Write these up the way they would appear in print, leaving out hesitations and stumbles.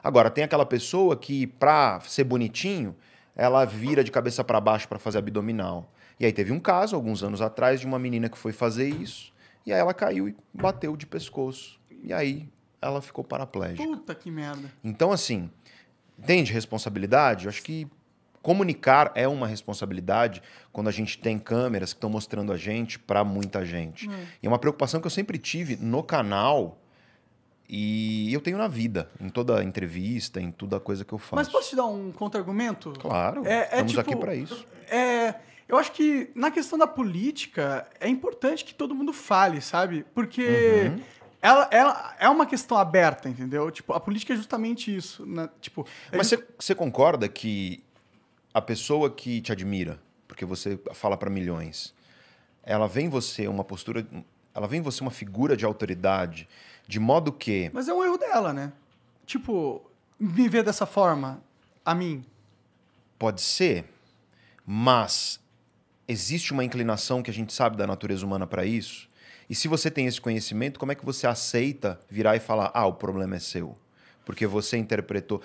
Agora, tem aquela pessoa que, pra ser bonitinho, ela vira de cabeça para baixo para fazer abdominal. E aí teve um caso, alguns anos atrás, de uma menina que foi fazer isso, e aí ela caiu e bateu de pescoço. E aí ela ficou paraplégica. Puta que merda. Então, assim, entende responsabilidade? Eu acho que comunicar é uma responsabilidade quando a gente tem câmeras que estão mostrando a gente para muita gente. E é uma preocupação que eu sempre tive no canal e eu tenho na vida, em toda entrevista, em toda coisa que eu faço. Mas posso te dar um contra-argumento? Claro, estamos aqui para isso. Eu acho que na questão da política é importante que todo mundo fale, sabe? Porque ela é uma questão aberta, entendeu? Tipo, a política é justamente isso. Né? Tipo, Mas você concorda que a pessoa que te admira, porque você fala para milhões, ela vê em você uma postura, ela vê em você uma figura de autoridade, de modo que... Mas é um erro dela, né? Tipo, me ver dessa forma, a mim. Pode ser, mas existe uma inclinação que a gente sabe da natureza humana para isso. E se você tem esse conhecimento, como é que você aceita virar e falar, o problema é seu? Porque você interpretou...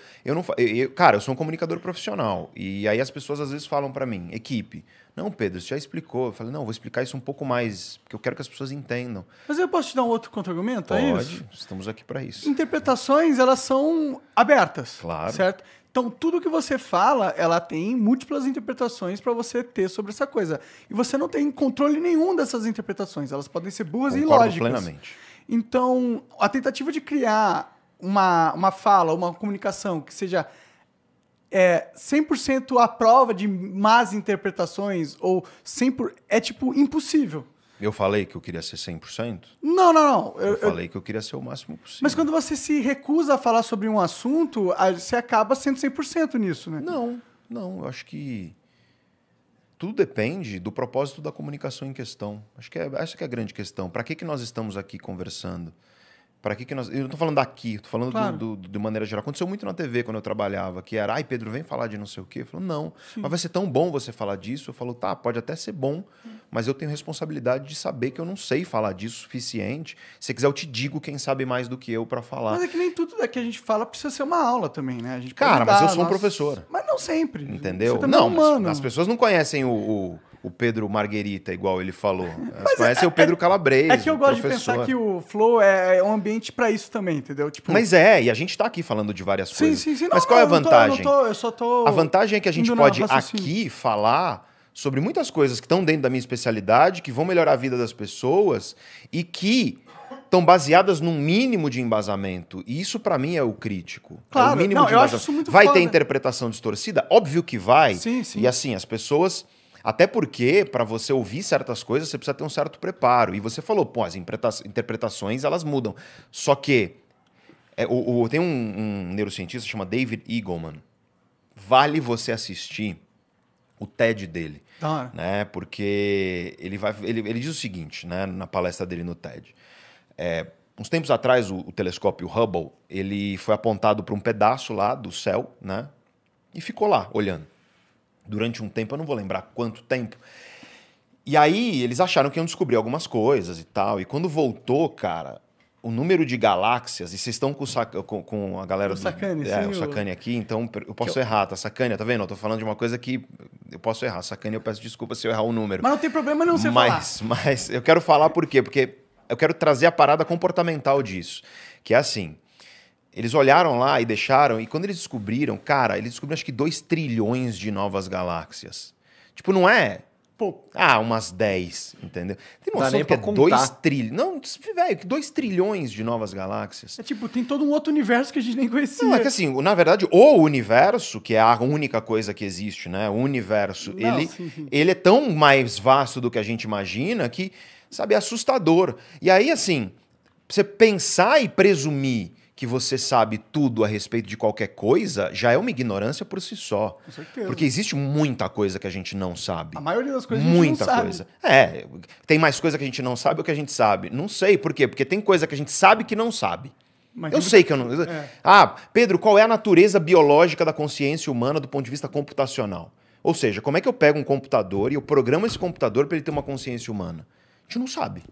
Cara, eu sou um comunicador profissional. E aí as pessoas às vezes falam para mim, equipe, não, Pedro, você já explicou. Eu falei, não, vou explicar isso um pouco mais, porque eu quero que as pessoas entendam. Mas eu posso te dar um outro contra-argumento? Pode, é isso? Estamos aqui para isso. Interpretações, elas são abertas. Claro. Certo? Então, tudo que você fala, ela tem múltiplas interpretações para você ter sobre essa coisa. E você não tem controle nenhum dessas interpretações. Elas podem ser burras e Concordo ilógicas. plenamente. Então, a tentativa de criar uma fala, uma comunicação que seja 100% à prova de más interpretações ou 100%, é tipo impossível. Eu falei que eu queria ser 100%? Não. Eu falei que eu queria ser o máximo possível. Mas quando você se recusa a falar sobre um assunto, você acaba sendo 100% nisso, né? Não. Eu acho que tudo depende do propósito da comunicação em questão. Acho que essa que é a grande questão. Para que nós estamos aqui conversando? Para que nós... Eu não estou falando daqui, estou falando claro. de maneira geral. Aconteceu muito na TV quando eu trabalhava, que era, Pedro, vem falar de não sei o quê. Eu falo, não, Sim. mas vai ser tão bom você falar disso. Eu falo, tá, pode até ser bom, mas eu tenho responsabilidade de saber que eu não sei falar disso o suficiente. Se você quiser, eu te digo quem sabe mais do que eu para falar. Mas é que nem tudo que a gente fala precisa ser uma aula também, né? A gente Cara, mas eu sou um professor. Mas não sempre. Entendeu? Você também é humano. As pessoas não conhecem o Pedro Marguerita, igual ele falou. Elas conhecem o Pedro Calabrese. É que eu gosto de pensar que o Flow é um ambiente para isso também, entendeu? Tipo... Mas e a gente está aqui falando de várias coisas. Sim. Mas qual é a vantagem? Eu só tô... A vantagem é que a gente pode aqui falar sobre muitas coisas que estão dentro da minha especialidade, que vão melhorar a vida das pessoas e que estão baseadas num mínimo de embasamento. E isso, para mim, é o crítico. Claro, é o mínimo de eu acho isso muito Vai foda. ter interpretação distorcida? Óbvio que vai. Sim. E assim, as pessoas... Até porque, para você ouvir certas coisas, você precisa ter um certo preparo. E você falou, as interpretações, elas mudam. Só que tem um neurocientista chamado David Eagleman. Vale você assistir o TED dele. Né? Porque ele diz o seguinte, né, na palestra dele no TED. Uns tempos atrás, o telescópio Hubble, ele foi apontado para um pedaço lá do céu, né, e ficou lá, olhando. Durante um tempo, eu não vou lembrar quanto tempo. E aí, eles acharam que iam descobrir algumas coisas e tal. E quando voltou, cara, o número de galáxias... E vocês estão com a galera o Sacani, o Sacani aqui, então eu posso errar, tá? Sacani, tá vendo? Eu tô falando de uma coisa que eu posso errar. Sacani, eu peço desculpa se eu errar o número. Mas não tem problema não você falar. Mas eu quero falar por quê? Porque eu quero trazer a parada comportamental disso. Que é assim... Eles olharam lá e deixaram, e quando eles descobriram, cara, eles descobriram acho que 2 trilhões de novas galáxias. Tipo, não é... umas 10, entendeu? Tem noção que é 2 trilhões... Não, velho, 2 trilhões de novas galáxias. É tipo, tem todo um outro universo que a gente nem conhecia. Não, é que assim, na verdade, o universo, que é a única coisa que existe, né? O universo, ele é tão mais vasto do que a gente imagina que, sabe, é assustador. E aí, assim, você pensar e presumir que você sabe tudo a respeito de qualquer coisa, já é uma ignorância por si só. Com certeza. Porque existe muita coisa que a gente não sabe. A maioria das coisas a gente não sabe. Muita coisa. Tem mais coisa que a gente não sabe ou que a gente sabe? Não sei. Por quê? Porque tem coisa que a gente sabe que não sabe. Mas eu sei que eu não... Pedro, qual é a natureza biológica da consciência humana do ponto de vista computacional? Ou seja, como é que eu pego um computador e eu programo esse computador para ele ter uma consciência humana? A gente não sabe.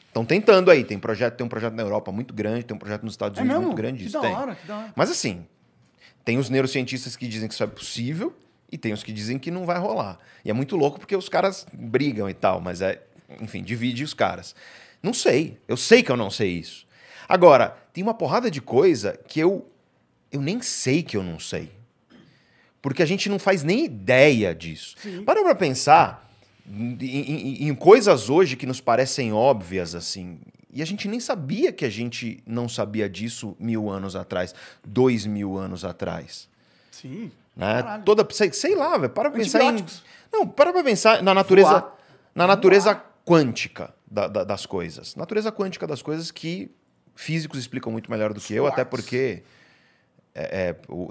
Estão tentando aí, tem um projeto na Europa muito grande, tem um projeto nos Estados Unidos muito grande. Que da hora. Mas assim, Tem os neurocientistas que dizem que isso é possível e tem os que dizem que não vai rolar. E é muito louco porque os caras brigam e tal, mas enfim, divide os caras. Não sei. Eu sei que eu não sei isso. Agora, tem uma porrada de coisa que eu nem sei que eu não sei. Porque a gente não faz nem ideia disso. Sim. Para pra pensar em coisas hoje que nos parecem óbvias, assim. E a gente nem sabia que a gente não sabia disso 1000 anos atrás, 2000 anos atrás. Sim. Né? Caralho. Sei lá, velho. Para pra pensar em. Antibióticos. Não, para pra pensar na natureza. Voar. Na natureza quântica das coisas. Natureza quântica das coisas que físicos explicam muito melhor do que eu, até porque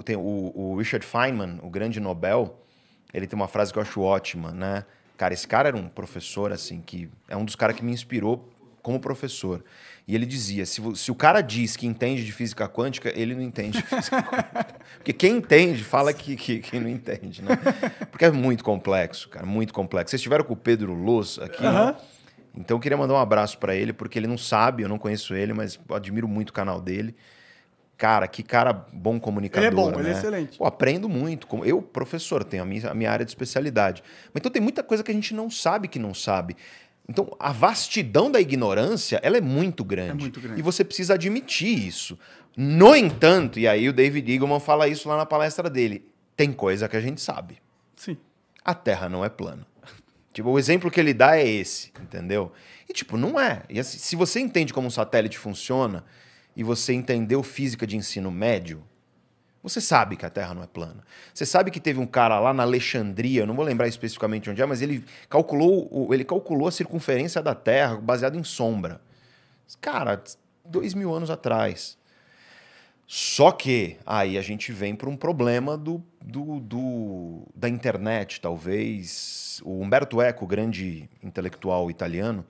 tem o Richard Feynman, o grande Nobel, ele tem uma frase que eu acho ótima, né? Cara, esse cara era um professor, assim, que é um dos caras que me inspirou como professor. E ele dizia, se o cara diz que entende de física quântica, ele não entende de física quântica. Porque quem entende fala que não entende, né? Porque é muito complexo, cara, muito complexo. Vocês estiveram com o Pedro Luz aqui, então eu queria mandar um abraço para ele, porque ele não sabe, eu não conheço ele, mas eu admiro muito o canal dele. Cara, que cara bom comunicador, Ele é bom, né? ele é excelente. Pô, aprendo muito. Eu, professor, tenho a minha área de especialidade. Mas então tem muita coisa que a gente não sabe que não sabe. Então, a vastidão da ignorância, ela é muito grande. É muito grande. E você precisa admitir isso. No entanto, e aí o David Eagleman fala isso lá na palestra dele, tem coisa que a gente sabe. Sim. A Terra não é plana. Tipo, o exemplo que ele dá é esse, entendeu? E tipo, não é. E assim, se você entende como um satélite funciona e você entendeu física de ensino médio, você sabe que a Terra não é plana. Você sabe que teve um cara lá na Alexandria, eu não vou lembrar especificamente onde é, mas ele calculou a circunferência da Terra baseado em sombra. Cara, 2000 anos atrás. Só que aí a gente vem para um problema da internet, talvez. O Umberto Eco, o grande intelectual italiano,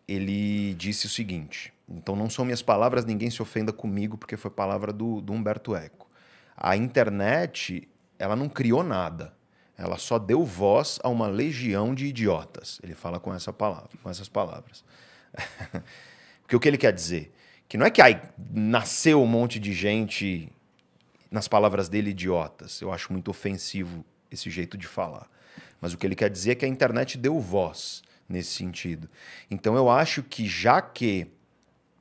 ele disse o seguinte, então não são minhas palavras, ninguém se ofenda comigo, porque foi palavra do Umberto Eco. A internet, ela não criou nada. Ela só deu voz a uma legião de idiotas. Ele fala com essas palavras. Porque o que ele quer dizer? Que não é que nasceu um monte de gente, nas palavras dele, idiotas. Eu acho muito ofensivo esse jeito de falar. Mas o que ele quer dizer é que a internet deu voz nesse sentido. Então eu acho que já que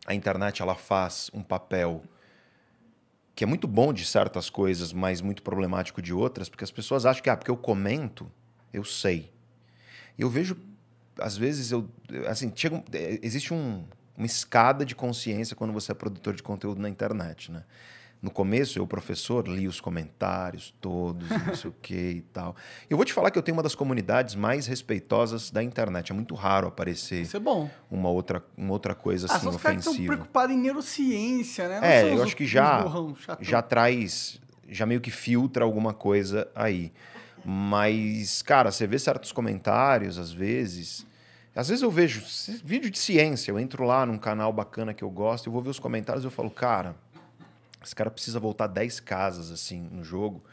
a internet ela faz um papel que é muito bom de certas coisas, mas muito problemático de outras, porque as pessoas acham que porque eu comento, eu sei. E eu vejo, às vezes, assim, existe uma escada de consciência quando você é produtor de conteúdo na internet, né? No começo, eu, professor, li os comentários todos, não sei o que e tal. Eu vou te falar que eu tenho uma das comunidades mais respeitosas da internet. É muito raro aparecer Isso é bom. uma outra coisa assim, só os caras que estão ofensiva. preocupados em neurociência, né? Não são Eu os acho que burrão, chatão. já meio que filtra alguma coisa aí. Mas, cara, você vê certos comentários, às vezes eu vejo vídeo de ciência, eu entro lá num canal bacana que eu gosto, eu vou ver os comentários e eu falo, cara, esse cara precisa voltar 10 casas, assim, no jogo,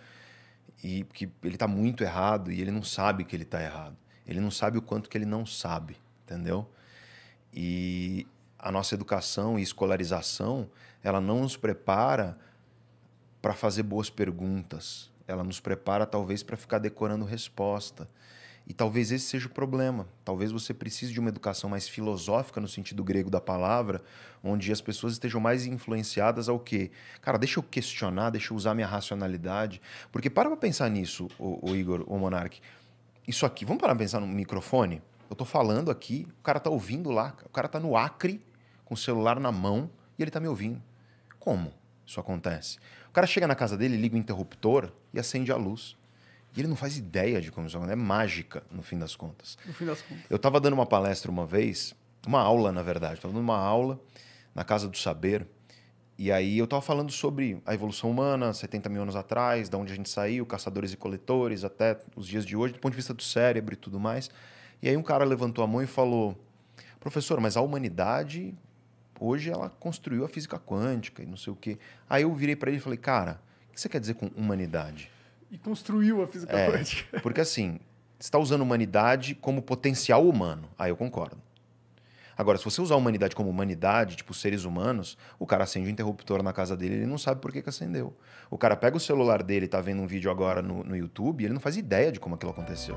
e porque ele tá muito errado e ele não sabe que ele tá errado. Ele não sabe o quanto que ele não sabe, entendeu? E a nossa educação e escolarização, ela não nos prepara para fazer boas perguntas. Ela nos prepara, talvez, para ficar decorando resposta. E talvez esse seja o problema. Talvez você precise de uma educação mais filosófica, no sentido grego da palavra, onde as pessoas estejam mais influenciadas ao quê? Cara, deixa eu questionar, deixa eu usar minha racionalidade. Porque para pensar nisso, o Igor, o Monark. Isso aqui, vamos parar para pensar no microfone? Eu tô falando aqui, o cara tá ouvindo lá, o cara tá no Acre, com o celular na mão, e ele tá me ouvindo. Como isso acontece? O cara chega na casa dele, liga o interruptor e acende a luz. E ele não faz ideia de como isso acontece. É mágica, no fim das contas. No fim das contas. Eu estava dando uma palestra uma vez, uma aula, na verdade. Estava dando uma aula na Casa do Saber. E aí eu estava falando sobre a evolução humana, 70 mil anos atrás, da onde a gente saiu, caçadores e coletores, até os dias de hoje, do ponto de vista do cérebro e tudo mais. E aí um cara levantou a mão e falou, professor, mas a humanidade, hoje ela construiu a física quântica e não sei o quê. Aí eu virei para ele e falei, cara, o que você quer dizer com humanidade? E construiu a física quântica. Porque assim, você está usando humanidade como potencial humano. Aí eu concordo. Agora, se você usar a humanidade como humanidade, tipo seres humanos, o cara acende o interruptor na casa dele, ele não sabe por que que acendeu. O cara pega o celular dele, tá vendo um vídeo agora no YouTube, e ele não faz ideia de como aquilo aconteceu.